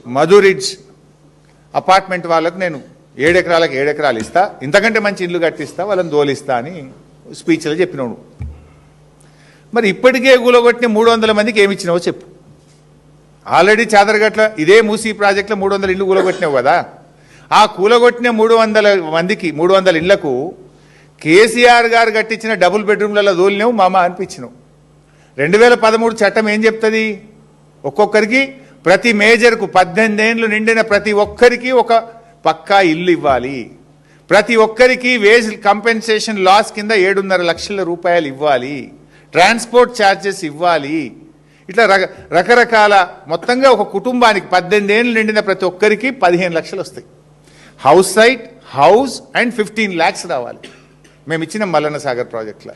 మధురిడ్జ్ apartment వాళ్ళకు నేను 7 ఎకరాలకు 7 ఎకరాలు ఇస్తా, ఇంతకంటే మంచి ఇల్లు కట్టిస్తా, వాళ్ళని దోలిస్తా అని స్పీచ్లో చెప్పినాడు. మరి ఇప్పటికే కూలగొట్టిన 300 మందికి ఏమి ఇచ్చినావో చెప్పు. ఆల్రెడీ చాదరగట్ల ఇదే మూసీ ప్రాజెక్టులో 300 ఇళ్ళు కూలగొట్టినావు కదా. ఆ కూలగొట్టిన 300 మందికి 300 ఇళ్లకు కేసీఆర్ గారు కట్టించిన డబుల్ బెడ్రూమ్లలో దోలినావు మామ అనిపించినావు. 2013 చట్టం ఏం చెప్తుంది? ఒక్కొక్కరికి ప్రతి మేజర్కు 18 ఏళ్ళు నిండిన ప్రతి ఒక్కరికి ఒక పక్కా ఇల్లు ఇవ్వాలి, ప్రతి ఒక్కరికి వేజ్ కంపెన్సేషన్ లాస్ కింద 7.5 లక్షల రూపాయలు ఇవ్వాలి, ట్రాన్స్పోర్ట్ ఛార్జెస్ ఇవ్వాలి. ఇట్లా రకరకాల మొత్తంగా ఒక కుటుంబానికి 18 ఏళ్ళు నిండిన ప్రతి ఒక్కరికి 15 లక్షలు వస్తాయి. House site, house and 15 lakhs రావాలి. మేము ఇచ్చిన మల్లన్న సాగర్ ప్రాజెక్టులో.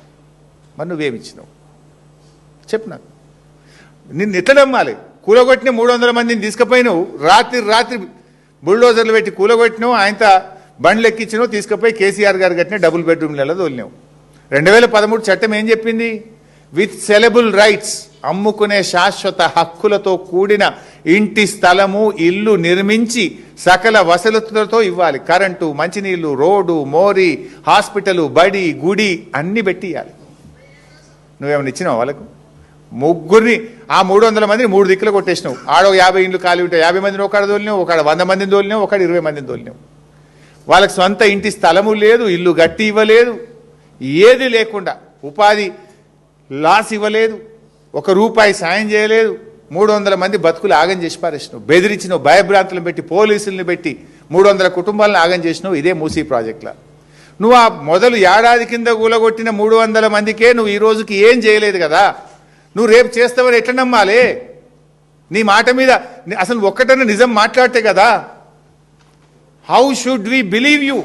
మరి నువ్వేమిచ్చినావు చెప్పు నాకు. నిన్ను ఎట్లా నమ్మాలి? కూలగొట్టిన 300 మందిని తీసుకుపోయినావు, రాత్రి బుల్డోజర్లు పెట్టి కూలగొట్టినావు, ఆయనతో బండ్లు ఎక్కించినావు, తీసుకుపోయి కేసీఆర్ గారు కట్టిన డబుల్ బెడ్రూమ్లలో దోలినావు. 2013 చట్టం ఏం చెప్పింది? విత్ సెలబుల్ రైట్స్, అమ్ముకునే శాశ్వత హక్కులతో కూడిన ఇంటి స్థలము ఇల్లు నిర్మించి సకల వసతులతో ఇవ్వాలి. కరెంటు, మంచినీళ్లు, రోడ్డు, మోరీ, హాస్పిటల్, బడి, గుడి అన్ని పెట్టి ఇవ్వాలి. నువ్వేమైనా ఇచ్చినావు వాళ్ళకు? ముగ్గురిని ఆ 300 మందిని 3 దిక్కులు కొట్టేసినావు. ఆడో 50 ఇండ్లు ఖాళీ ఉంటాయి, 50 మందిని ఒకడ దోలినావు, ఒకడ 100 మందిని దోలినావు, ఒకడ 20 మందిని దోలినావు. వాళ్ళకి సొంత ఇంటి స్థలము లేదు, ఇల్లు గట్టి ఇవ్వలేదు, ఏది లేకుండా ఉపాధి లాస్ ఇవ్వలేదు, 1 రూపాయి సాయం చేయలేదు. 300 మంది బతుకులు ఆగం చేసి పారేసినావు, బెదిరించినావు, భయభ్రాంతులను పెట్టి, పోలీసుల్ని పెట్టి 300 కుటుంబాలను ఆగం చేసినావు ఇదే మూసీ ప్రాజెక్టులో. నువ్వు ఆ మొదలు ఏడాది కింద కూలగొట్టిన 300 మందికే నువ్వు ఈ రోజుకి ఏం చేయలేదు కదా. నువ్వు రేపు చేస్తావని ఎట్లా నమ్మాలి? నీ మాట మీద అసలు ఒక్కటన్నా నిజం మాట్లాడితే కదా. How should we believe you?